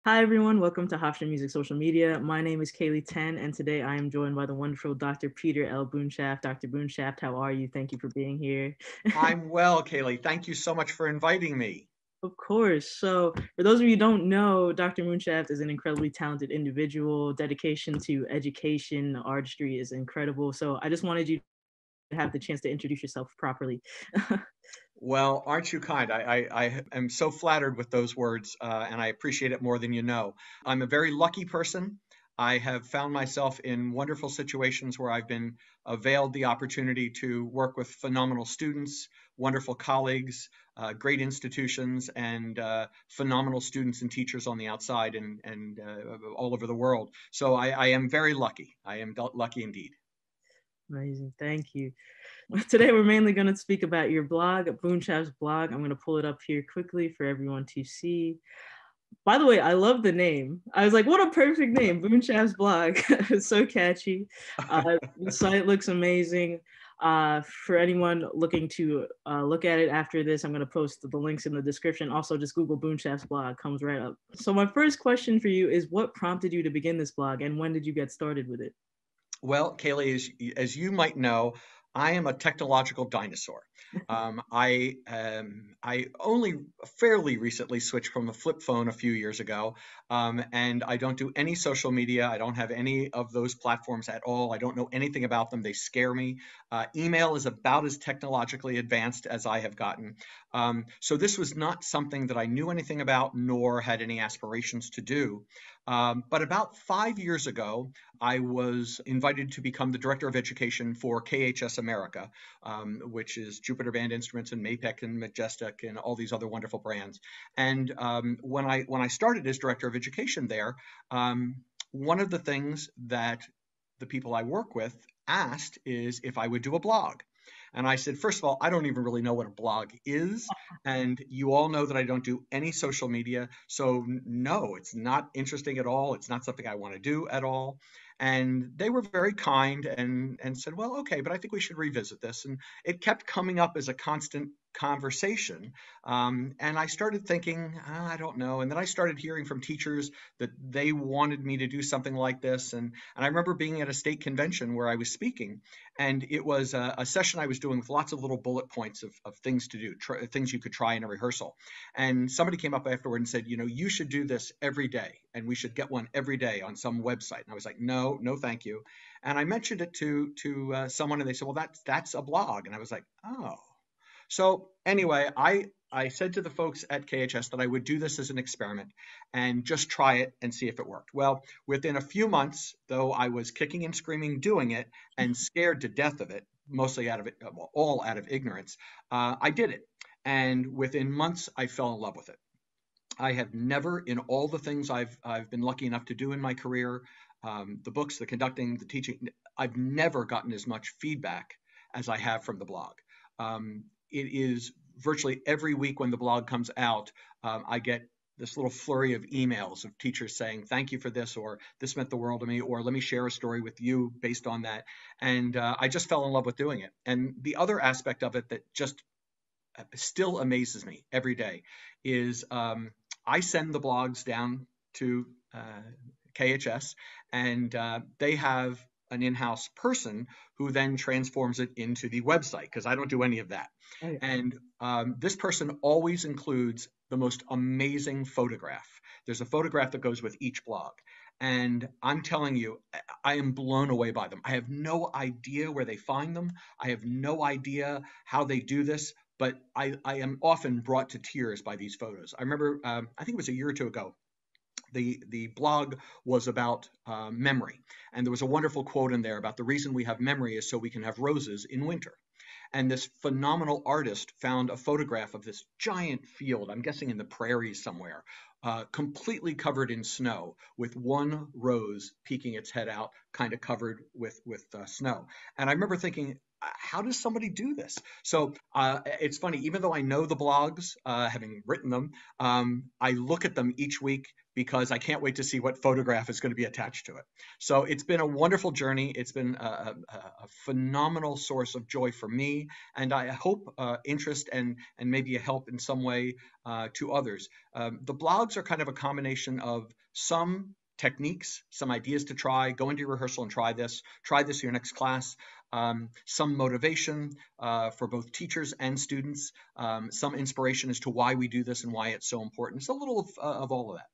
Hi, everyone. Welcome to Hofstra Music Social Media. My name is Kaylee Ten, and today I am joined by the wonderful Dr. Peter L. Boonshaft. Dr. Boonshaft, how are you? Thank you for being here. I'm well, Kaylee. Thank you so much for inviting me. Of course. So, for those of you who don't know, Dr. Boonshaft is an incredibly talented individual. Dedication to education, artistry is incredible. So, I just wanted you to have the chance to introduce yourself properly. Well, aren't you kind? I am so flattered with those words, and I appreciate it more than you know. I'm a very lucky person. I have found myself in wonderful situations where I've been availed the opportunity to work with phenomenal students, wonderful colleagues, great institutions, and phenomenal students and teachers on the outside and all over the world. So I am very lucky. I am lucky indeed. Amazing. Thank you. Today, we're mainly going to speak about your blog, Boonshafts Blog. I'm going to pull it up here quickly for everyone to see. By the way, I love the name. I was like, what a perfect name, Boonshafts Blog. It's so catchy. The site looks amazing. For anyone looking to look at it after this, I'm going to post the links in the description. Also, just Google Boonshafts Blog, comes right up. So my first question for you is, what prompted you to begin this blog, and when did you get started with it? Well, Kaylee, as you might know, I am a technological dinosaur. I only fairly recently switched from a flip phone a few years ago, and I don't do any social media. I don't have any of those platforms at all. I don't know anything about them. They scare me. Email is about as technologically advanced as I have gotten. So this was not something that I knew anything about, nor had any aspirations to do. But about 5 years ago, I was invited to become the director of education for KHS America, which is Jupiter Band Instruments and Mapec and Majestic and all these other wonderful brands. And when I started as director of education there, one of the things that the people I work with asked is if I would do a blog. And I said, first of all, I don't even really know what a blog is. And you all know that I don't do any social media. So, no, it's not interesting at all. It's not something I want to do at all. And they were very kind and said, well, okay, but I think we should revisit this. And it kept coming up as a constant conversation. And I started thinking, I don't know. And then I started hearing from teachers that they wanted me to do something like this. And I remember being at a state convention where I was speaking, and it was a session I was doing with lots of little bullet points of things to do, things you could try in a rehearsal. And somebody came up afterward and said, you should do this every day, and we should get one every day on some website. And I was like, no, no, thank you. And I mentioned it to someone, and they said, well, that's a blog. And I was like, oh. So anyway, I said to the folks at KHS that I would do this as an experiment and just try it and see if it worked. Well, within a few months, though I was kicking and screaming doing it and scared to death of it, mostly out of it, well, all out of ignorance, I did it. And within months, I fell in love with it. I have never, in all the things I've been lucky enough to do in my career, the books, the conducting, the teaching, I've never gotten as much feedback as I have from the blog. It is virtually every week when the blog comes out, I get this little flurry of emails of teachers saying, thank you for this, or this meant the world to me, or let me share a story with you based on that. And I just fell in love with doing it. And the other aspect of it that just still amazes me every day is I send the blogs down to KHS, and they have an in-house person who then transforms it into the website because I don't do any of that. Oh, yeah. And this person always includes the most amazing photograph. There's a photograph that goes with each blog. And I'm telling you, I am blown away by them. I have no idea where they find them. I have no idea how they do this, but I am often brought to tears by these photos. I remember, I think it was a year or two ago, the blog was about memory. And there was a wonderful quote in there about the reason we have memory is so we can have roses in winter. And this phenomenal artist found a photograph of this giant field, I'm guessing in the prairies somewhere, completely covered in snow, with one rose peeking its head out, kind of covered with snow. And I remember thinking, how does somebody do this? So it's funny, even though I know the blogs, having written them, I look at them each week because I can't wait to see what photograph is going to be attached to it. So it's been a wonderful journey. It's been a phenomenal source of joy for me, and I hope interest and maybe a help in some way to others. The blogs are kind of a combination of some techniques, some ideas to try, go into your rehearsal and try this in your next class, some motivation for both teachers and students, some inspiration as to why we do this and why it's so important. It's a little of all of that.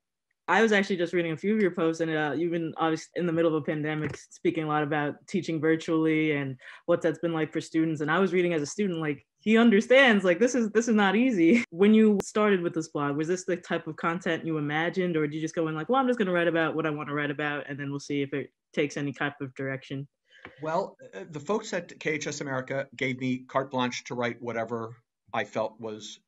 I was actually just reading a few of your posts, and you've been obviously in the middle of a pandemic speaking a lot about teaching virtually and what that's been like for students. And I was reading as a student, like, he understands, like, this is not easy. When you started with this blog, was this the type of content you imagined, or did you just go in like, well, I'm just going to write about what I want to write about, and then we'll see if it takes any type of direction? Well, the folks at KHS America gave me carte blanche to write whatever I felt was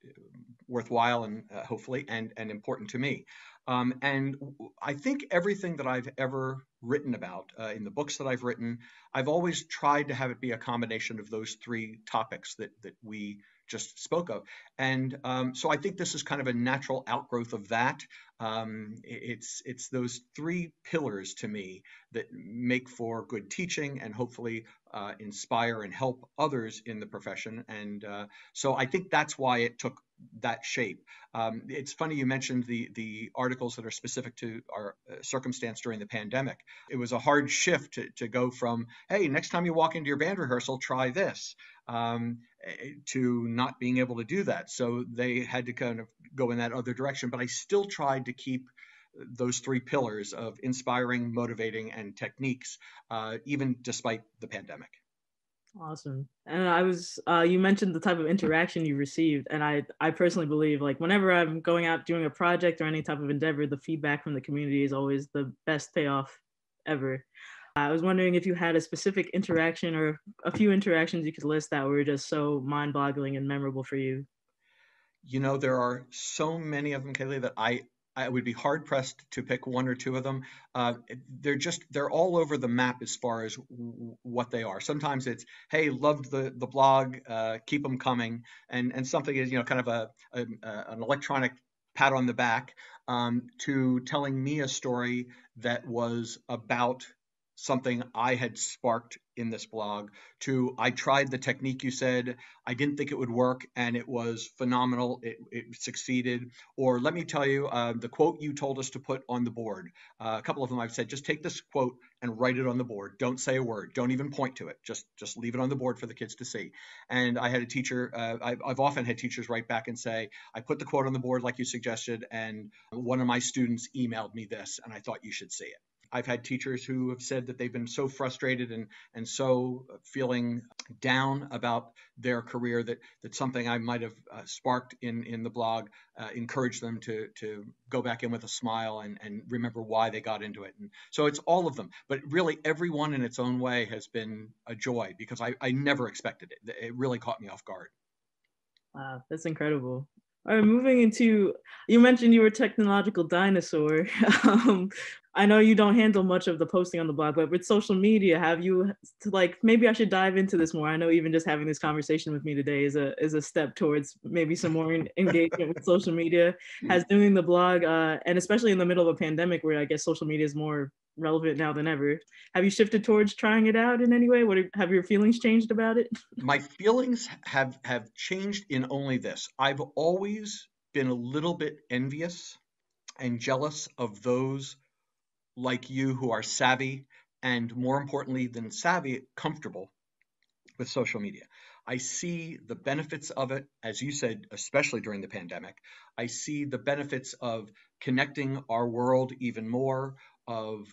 worthwhile and hopefully and important to me. And I think everything that I've ever written about in the books that I've written, I've always tried to have it be a combination of those three topics that we just spoke of. And so I think this is kind of a natural outgrowth of that. It's those three pillars to me that make for good teaching and hopefully inspire and help others in the profession. And so I think that's why it took that shape. It's funny you mentioned the articles that are specific to our circumstance during the pandemic. It was a hard shift to go from, hey, next time you walk into your band rehearsal, try this, to not being able to do that. So they had to kind of go in that other direction. But I still tried to keep those three pillars of inspiring, motivating, and techniques, even despite the pandemic. Awesome. And you mentioned the type of interaction you received. And I personally believe, like, whenever I'm going out doing a project or any type of endeavor, the feedback from the community is always the best payoff ever. I was wondering if you had a specific interaction or a few interactions you could list that were just so mind-boggling and memorable for you. You know, there are so many of them, Kaylee, that I would be hard pressed to pick one or two of them. They're all over the map as far as what they are. Sometimes it's, hey, loved the blog, keep them coming, and something is, kind of an electronic pat on the back, to telling me a story that was about something I had sparked in this blog, to I tried the technique you said, I didn't think it would work, and it was phenomenal. It succeeded. Or let me tell you, the quote you told us to put on the board. A couple of them I've said, just take this quote and write it on the board. Don't say a word. Don't even point to it. Just leave it on the board for the kids to see. And I had a teacher, I've often had teachers write back and say, I put the quote on the board like you suggested, and one of my students emailed me this, and I thought you should see it. I've had teachers who have said that they've been so frustrated and so feeling down about their career that something I might have sparked in the blog encouraged them to go back in with a smile and remember why they got into it. And so it's all of them, but really everyone in its own way has been a joy, because I never expected it. It really caught me off guard. Wow, that's incredible. All right, moving into, you mentioned you were a technological dinosaur. I know you don't handle much of the posting on the blog, but with social media, have you, like, maybe I should dive into this more. I know even just having this conversation with me today is a step towards maybe some more engagement with social media. Has doing the blog, and especially in the middle of a pandemic where I guess social media is more relevant now than ever, have you shifted towards trying it out in any way? Have your feelings changed about it? My feelings have changed in only this. I've always been a little bit envious and jealous of those like you who are savvy, and more importantly than savvy, comfortable with social media. I see the benefits of it, as you said, especially during the pandemic. I see the benefits of connecting our world even more, of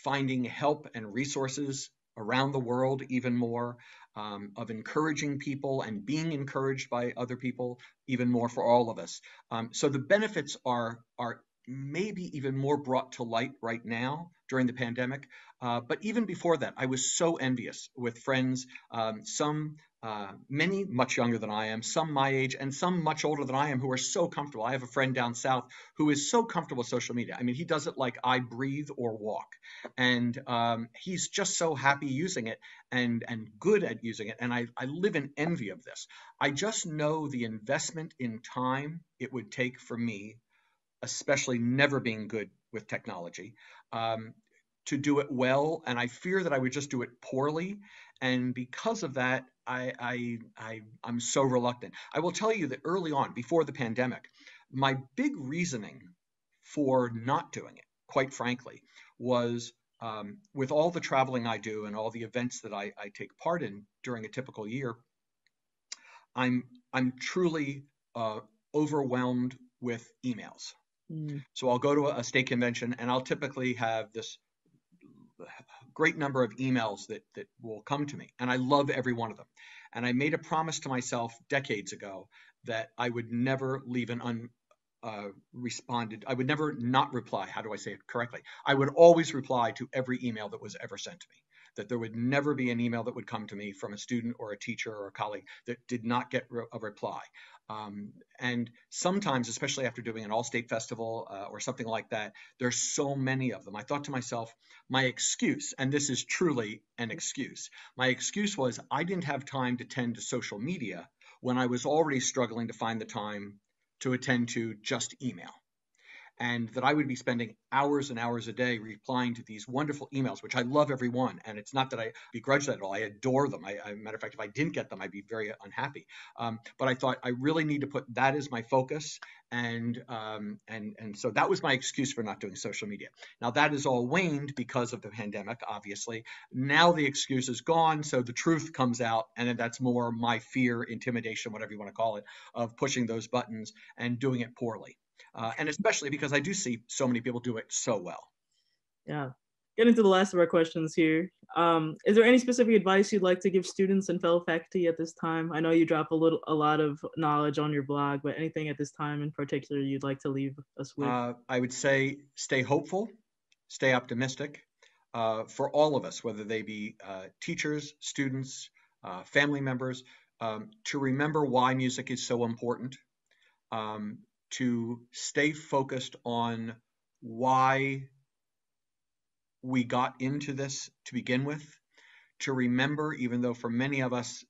finding help and resources around the world even more, of encouraging people and being encouraged by other people even more for all of us. So the benefits are maybe even more brought to light right now during the pandemic. But even before that, I was so envious with friends, many much younger than I am, some my age, and some much older than I am, who are so comfortable. I have a friend down south who is so comfortable with social media. I mean, he does it like I breathe or walk. And he's just so happy using it and good at using it. And I live in envy of this. I just know the investment in time it would take for me, especially never being good with technology, to do it well. And I fear that I would just do it poorly. And because of that, I'm so reluctant. I will tell you that early on, before the pandemic, my big reasoning for not doing it, quite frankly, was with all the traveling I do and all the events that I take part in during a typical year, I'm truly overwhelmed with emails. Mm. So I'll go to a state convention and I'll typically have this great number of emails that will come to me, and I love every one of them. And I made a promise to myself decades ago that I would never leave an responded. I would never not reply. How do I say it correctly? I would always reply to every email that was ever sent to me. That there would never be an email that would come to me from a student or a teacher or a colleague that did not get a reply. And sometimes, especially after doing an all-state festival or something like that, there's so many of them. I thought to myself, my excuse, and this is truly an excuse, my excuse was I didn't have time to tend to social media when I was already struggling to find the time to attend to just email. And that I would be spending hours and hours a day replying to these wonderful emails, which I love every one. And it's not that I begrudge that at all. I adore them. Matter of fact, if I didn't get them, I'd be very unhappy. But I thought I really need to put that as my focus. And so that was my excuse for not doing social media. Now that is all waned because of the pandemic, obviously. Now the excuse is gone. So the truth comes out. And that's more my fear, intimidation, whatever you want to call it, of pushing those buttons and doing it poorly. And especially because I do see so many people do it so well. Yeah. Getting to the last of our questions here. Is there any specific advice you'd like to give students and fellow faculty at this time? I know you drop a lot of knowledge on your blog, but anything at this time in particular you'd like to leave us with? I would say stay hopeful, stay optimistic for all of us, whether they be teachers, students, family members, to remember why music is so important. To stay focused on why we got into this to begin with, to remember, even though for many of us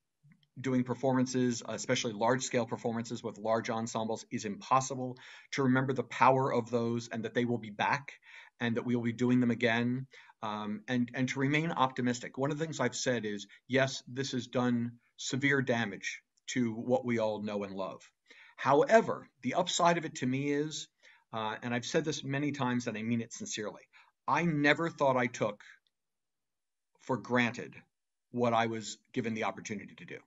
doing performances, especially large scale performances with large ensembles, is impossible, to remember the power of those and that they will be back and that we will be doing them again, and to remain optimistic. One of the things I've said is, yes, this has done severe damage to what we all know and love. However, the upside of it to me is, and I've said this many times and I mean it sincerely, I never thought I took for granted what I was given the opportunity to do.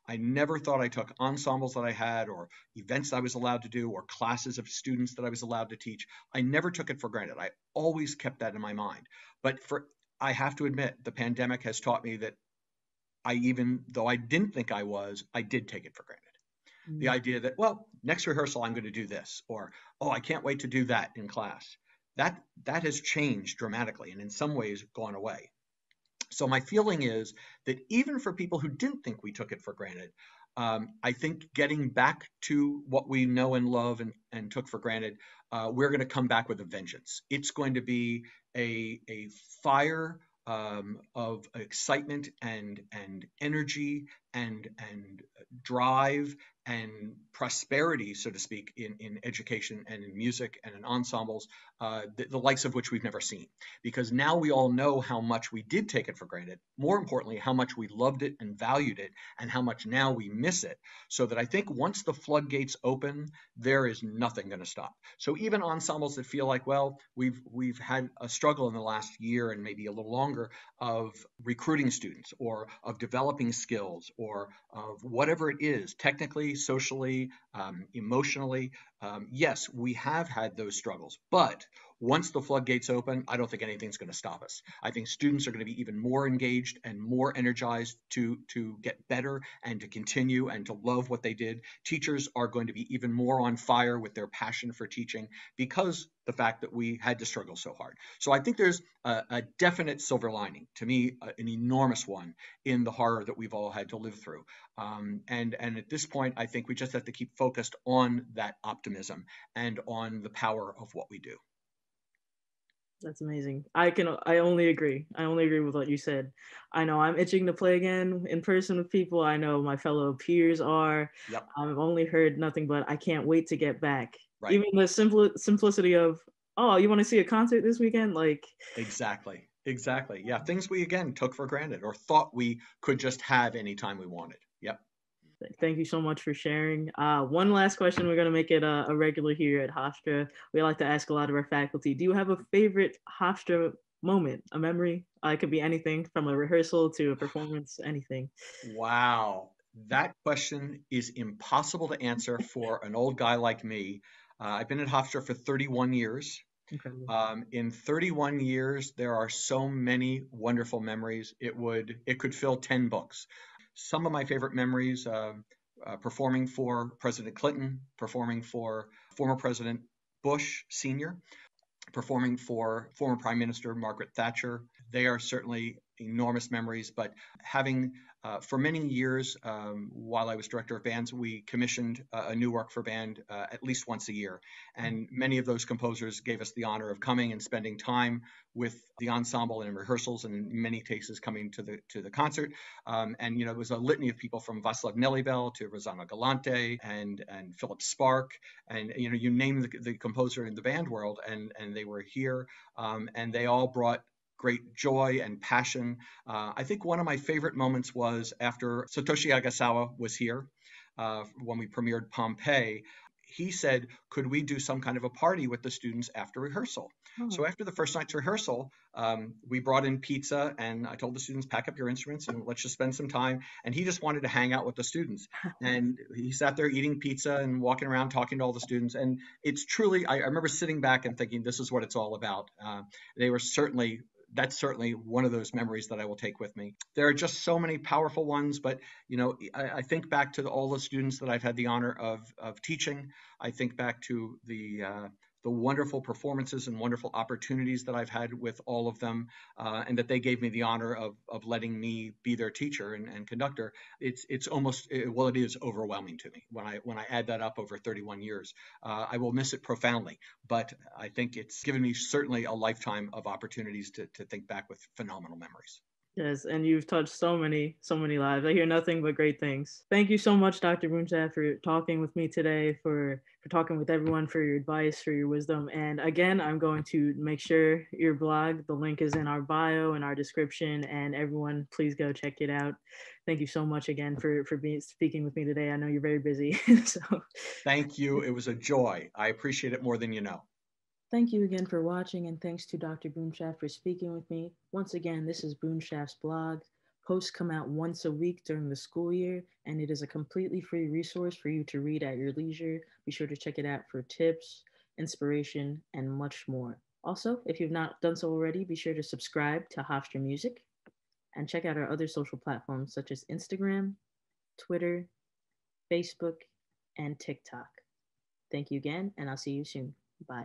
I never thought I took ensembles that I had or events I was allowed to do or classes of students that I was allowed to teach. I never took it for granted. I always kept that in my mind. But I have to admit, the pandemic has taught me that even though I didn't think I did take it for granted. The idea that, well, next rehearsal, I'm going to do this, or, oh, I can't wait to do that in class. That has changed dramatically and in some ways gone away. So my feeling is that even for people who didn't think we took it for granted, I think getting back to what we know and love and took for granted, we're going to come back with a vengeance. It's going to be a fire of excitement and energy and drive and prosperity, so to speak, in education and in music and in ensembles, the likes of which we've never seen. Because now we all know how much we did take it for granted. More importantly, how much we loved it and valued it, and how much now we miss it. So that I think once the floodgates open, there is nothing going to stop. So even ensembles that feel like, well, we've had a struggle in the last year and maybe a little longer of recruiting students or of developing skills or of whatever it is, technically, socially, emotionally. Yes, we have had those struggles, but once the floodgates open, I don't think anything's going to stop us. I think students are going to be even more engaged and more energized to get better and to continue and to love what they did. Teachers are going to be even more on fire with their passion for teaching because the fact that we had to struggle so hard. So I think there's a definite silver lining, to me, an enormous one in the horror that we've all had to live through. And at this point, I think we just have to keep focused on that optimism and on the power of what we do. That's amazing. I only agree. I only agree with what you said. I know I'm itching to play again in person with people. I know my fellow peers are. Yep. I've only heard nothing but I can't wait to get back. Right. Even the simplicity of, oh, you want to see a concert this weekend? Like, exactly. Yeah, things we again took for granted or thought we could just have anytime we wanted. Yep. Thank you so much for sharing. One last question. We're going to make it a regular here at Hofstra. We like to ask a lot of our faculty. Do you have a favorite Hofstra moment, a memory? It could be anything from a rehearsal to a performance, anything. Wow, that question is impossible to answer for an old guy like me. I've been at Hofstra for 31 years. Incredible. In 31 years, there are so many wonderful memories. It could fill 10 books. Some of my favorite memories: performing for President Clinton, performing for former President Bush Sr., performing for former Prime Minister Margaret Thatcher. They are certainly enormous memories, but having for many years, while I was director of bands, we commissioned a new work for band at least once a year. And many of those composers gave us the honor of coming and spending time with the ensemble and in rehearsals, and in many cases coming to the concert. And it was a litany of people from Václav Nelibel to Rossano Galante and Philip Spark, and you name the composer in the band world, and they were here, and they all brought great joy and passion. I think one of my favorite moments was after Satoshi Agasawa was here, when we premiered Pompeii. He said, could we do some kind of a party with the students after rehearsal? So after the first night's rehearsal, we brought in pizza, and I told the students, pack up your instruments and let's just spend some time. And he just wanted to hang out with the students. And he sat there eating pizza and walking around talking to all the students. And it's truly, I remember sitting back and thinking, this is what it's all about. That's certainly one of those memories that I will take with me. There are just so many powerful ones, but I think back to all the students that I've had the honor of teaching. I think back to the wonderful performances and wonderful opportunities that I've had with all of them, and that they gave me the honor of letting me be their teacher and conductor. It's almost, well, it is overwhelming to me when I add that up over 31 years. I will miss it profoundly, but I think it's given me certainly a lifetime of opportunities to think back with phenomenal memories. Yes, and you've touched so many lives. I hear nothing but great things. Thank you so much, Dr. Boonshaft, for talking with me today, for talking with everyone, for your advice, for your wisdom. And again, I'm going to make sure your blog, the link is in our bio and our description, and everyone, please go check it out. Thank you so much again for speaking with me today. I know you're very busy. So thank you. It was a joy. I appreciate it more than you know. Thank you again for watching, and thanks to Dr. Boonshaft for speaking with me. Once again, this is Boonshafts Blog. Posts come out once a week during the school year, and it is a completely free resource for you to read at your leisure. Be sure to check it out for tips, inspiration, and much more. Also, if you've not done so already, be sure to subscribe to Hofstra Music and check out our other social platforms such as Instagram, Twitter, Facebook, and TikTok. Thank you again, and I'll see you soon. Bye.